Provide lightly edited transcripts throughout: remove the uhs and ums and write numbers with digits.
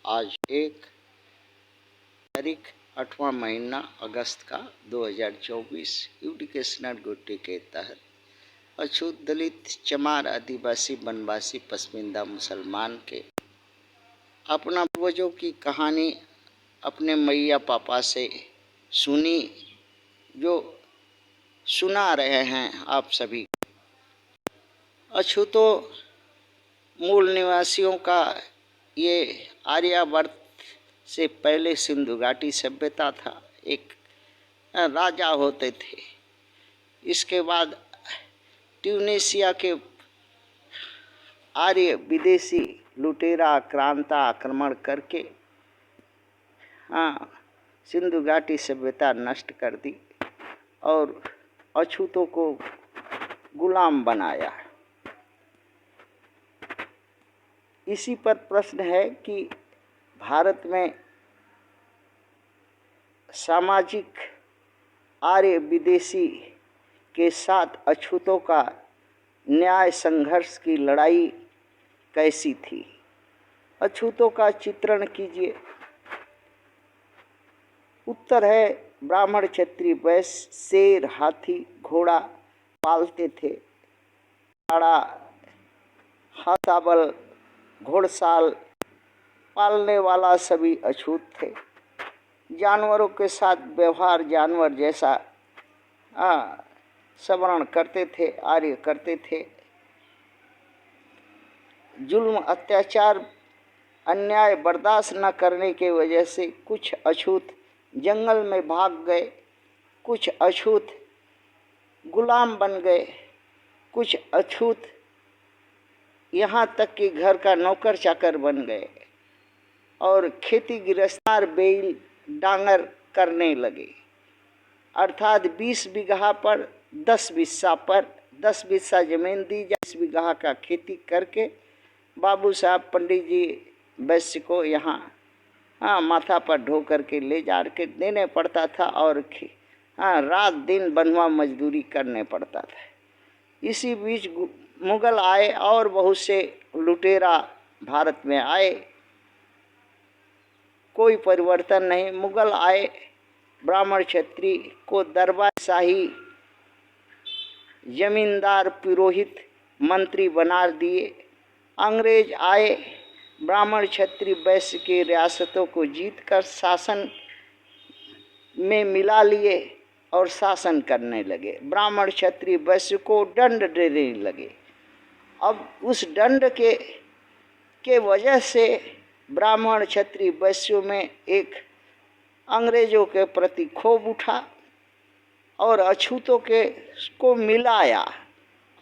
आज एक तारीख 8वां महीना अगस्त का 2024 एजुकेशनल ड्यूटी के तहत अछूत दलित चमार आदिवासी वनवासी पसमिंदा मुसलमान के अपना पूर्वजों की कहानी अपने मैया पापा से सुनी, जो सुना रहे हैं आप सभी। अछूतों मूल निवासियों का ये आर्यावर्त से पहले सिंधु घाटी सभ्यता था। एक राजा होते थे। इसके बाद ट्यूनीशिया के आर्य विदेशी लुटेरा आक्रांता आक्रमण करके सिंधु घाटी सभ्यता नष्ट कर दी और अछूतों को गुलाम बनाया। इसी पर प्रश्न है कि भारत में सामाजिक आर्य विदेशी के साथ अछूतों का न्याय संघर्ष की लड़ाई कैसी थी। अछूतों का चित्रण कीजिए। उत्तर है ब्राह्मण क्षत्रिय वैश्य शेर हाथी घोड़ा पालते थे। घोड़ा हाथाबल घोड़साल पालने वाला सभी अछूत थे। जानवरों के साथ व्यवहार जानवर जैसा सवरण करते थे, आर्य करते थे। जुल्म अत्याचार अन्याय बर्दाश्त न करने के वजह से कुछ अछूत जंगल में भाग गए, कुछ अछूत गुलाम बन गए, कुछ अछूत यहाँ तक कि घर का नौकर चाकर बन गए और खेती गिरफ्तार बैल डांगर करने लगे। अर्थात 20 बीघा पर 10 बिस्सा पर 10 बिस्सा जमीन दी जाए, 20 बीघा का खेती करके बाबू साहब पंडित जी वैश्य को यहाँ माथा पर ढो करके ले जा के देने पड़ता था और रात दिन बंधुआ मजदूरी करने पड़ता था। इसी बीच मुगल आए और बहुत से लुटेरा भारत में आए। कोई परिवर्तन नहीं। मुगल आए, ब्राह्मण क्षत्रिय को दरबारशाही जमींदार पुरोहित मंत्री बना दिए। अंग्रेज आए, ब्राह्मण क्षत्रिय वैश्य की रियासतों को जीतकर शासन में मिला लिए और शासन करने लगे। ब्राह्मण क्षत्रिय वैश्य को दंड देने लगे। अब उस दंड के वजह से ब्राह्मण क्षत्रिय वैश्यों में एक अंग्रेजों के प्रति क्षोभ उठा और अछूतों को मिलाया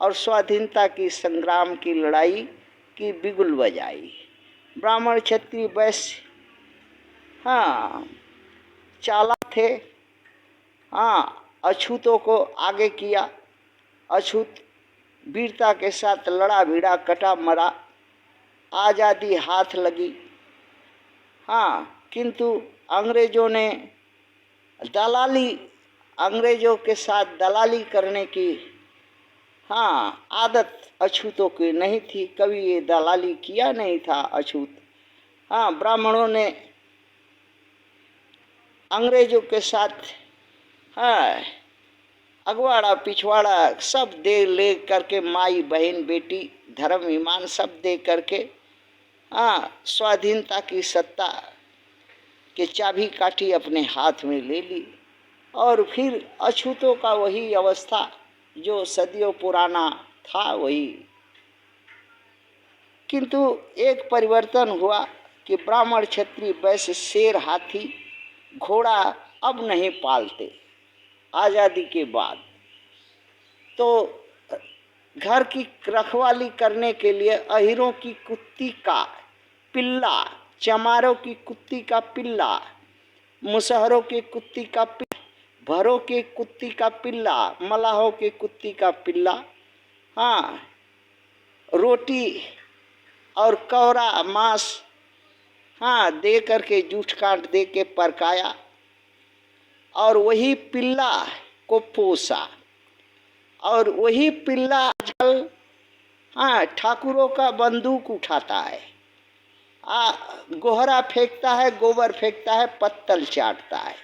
और स्वाधीनता की संग्राम की लड़ाई की बिगुल बजाई। ब्राह्मण क्षत्रिय वैश्य चालाक थे। अछूतों को आगे किया। अछूत वीरता के साथ लड़ा भिड़ा, कटा मरा, आज़ादी हाथ लगी। किंतु अंग्रेजों के साथ दलाली करने की आदत अछूतों की नहीं थी। कभी ये दलाली किया नहीं था अछूत। ब्राह्मणों ने अंग्रेजों के साथ अगवाड़ा पिछवाड़ा सब दे ले करके, माई बहन बेटी धर्म ईमान सब दे करके स्वाधीनता की सत्ता के चाबी काठी अपने हाथ में ले ली। और फिर अछूतों का वही अवस्था जो सदियों पुराना था वही। किंतु एक परिवर्तन हुआ कि ब्राह्मण क्षत्रिय वैश्य शेर हाथी घोड़ा अब नहीं पालते। आज़ादी के बाद तो घर की रखवाली करने के लिए अहिरों की कुत्ती का पिल्ला, चमारों की कुत्ती का पिल्ला, मुसहरों की कुत्ती का पिल्ला, भरों के कुत्ती का पिल्ला, मलाहों के कुत्ती का पिल्ला, रोटी और कौरा मांस दे करके जूठ काट दे के परकाया और वही पिल्ला को पोसा। और वही पिल्ला आजकल ठाकुरों का बंदूक उठाता है गोहरा फेंकता है, गोबर फेंकता है, पत्तल चाटता है।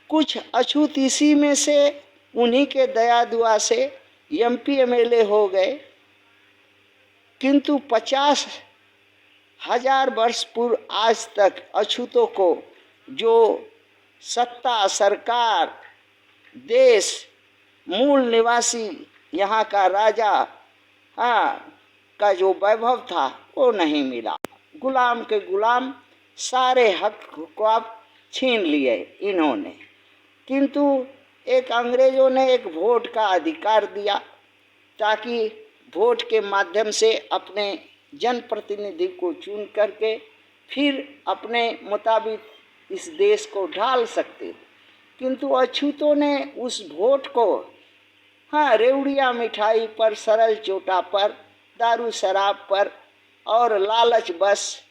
कुछ अछूत इसी में से उन्हीं के दया दुआ से एमपी एमएलए हो गए, किंतु 50,000 वर्ष पूर्व आज तक अछूतों को जो सत्ता, सरकार, देश, मूल निवासी, यहाँ का राजा का जो वैभव था वो नहीं मिला। गुलाम के गुलाम सारे हक को आप छीन लिए इन्होंने। किंतु एक अंग्रेजों ने एक वोट का अधिकार दिया ताकि वोट के माध्यम से अपने जनप्रतिनिधि को चुन करके फिर अपने मुताबिक इस देश को ढाल सकते। किंतु अछूतों ने उस वोट को रेवड़िया मिठाई पर, सरल चोटा पर, दारू शराब पर और लालच बस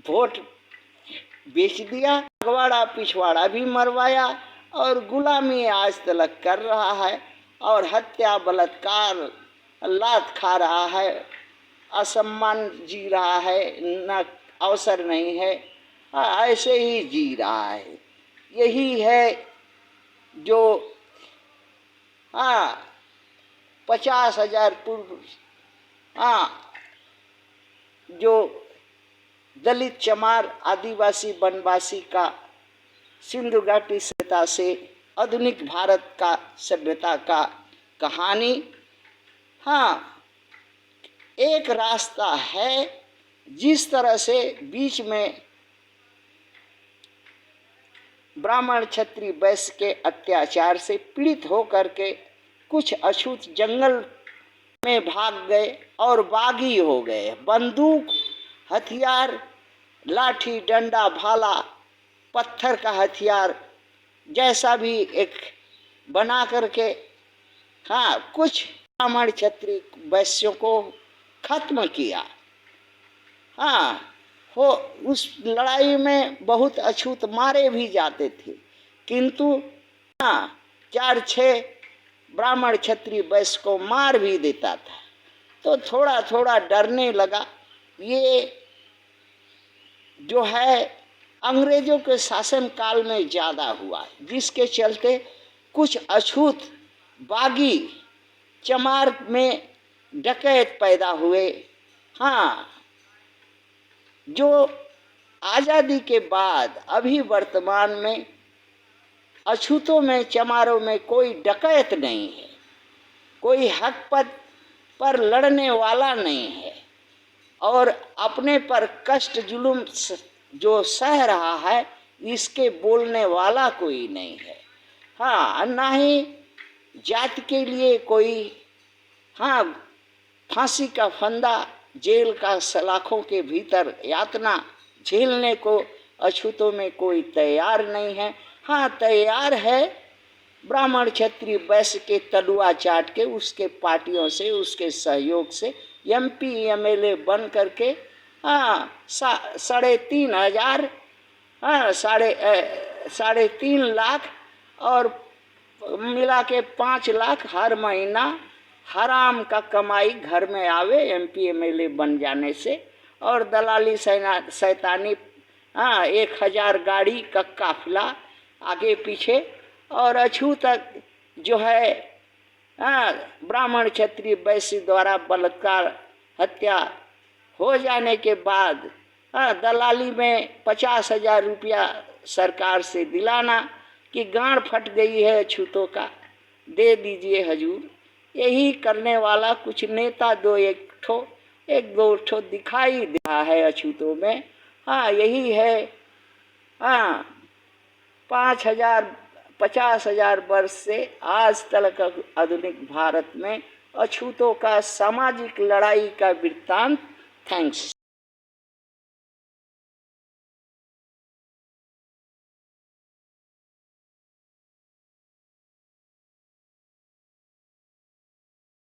वोट बेच दिया। अगवाड़ा पिछवाड़ा भी मरवाया और गुलामी आज तक कर रहा है और हत्या, बलात्कार, लात खा रहा है, असम्मान जी रहा है, न अवसर नहीं है, ऐसे ही जी रहा है। यही है जो 50,000 पूर्व जो दलित, चमार, आदिवासी, वनवासी का सिंधु घाटी सभ्यता से आधुनिक भारत का सभ्यता का कहानी। एक रास्ता है जिस तरह से बीच में ब्राह्मण, क्षत्रिय, वैश्य के अत्याचार से पीड़ित होकर के कुछ अछूत जंगल में भाग गए और बागी हो गए। बंदूक, हथियार, लाठी, डंडा, भाला, पत्थर का हथियार जैसा भी एक बना करके कुछ ब्राह्मण, क्षत्रिय, वैश्यों को खत्म किया। हो उस लड़ाई में बहुत अछूत मारे भी जाते थे, किंतु 4-6 ब्राह्मण, क्षत्रिय, वैश्य को मार भी देता था। तो थोड़ा थोड़ा डरने लगा। ये जो है अंग्रेजों के शासन काल में ज़्यादा हुआ, जिसके चलते कुछ अछूत बागी, चमार में डकैत पैदा हुए। जो आज़ादी के बाद अभी वर्तमान में अछूतों में, चमारों में कोई डकैत नहीं है, कोई हक पद पर लड़ने वाला नहीं है और अपने पर कष्ट जुल्म जो सह रहा है इसके बोलने वाला कोई नहीं है। ना ही जाति के लिए कोई फांसी का फंदा, जेल का सलाखों के भीतर यातना झेलने को अछूतों में कोई तैयार नहीं है। तैयार है ब्राह्मण, क्षत्रिय, वैश्य के तलुआ चाट के, उसके पार्टियों से, उसके सहयोग से एमपी एमएलए बन करके 3.5 लाख और मिला के 5 लाख हर महीना हराम का कमाई घर में आवे एमपी एमएलए बन जाने से। और दलाली शैतानी 1000 गाड़ी का काफिला आगे पीछे। और अछूतक जो है ब्राह्मण, क्षत्रिय, वैश्य द्वारा बलात्कार, हत्या हो जाने के बाद दलाली में 50,000 रुपया सरकार से दिलाना कि गांड फट गई है अछूतों का, दे दीजिए हजूर। यही करने वाला कुछ नेता एक दो ठो दिखाई दे रहा है अछूतों में। यही है 50,000 वर्ष से आज तक आधुनिक भारत में अछूतों का सामाजिक लड़ाई का वृत्तांत। थैंक्स।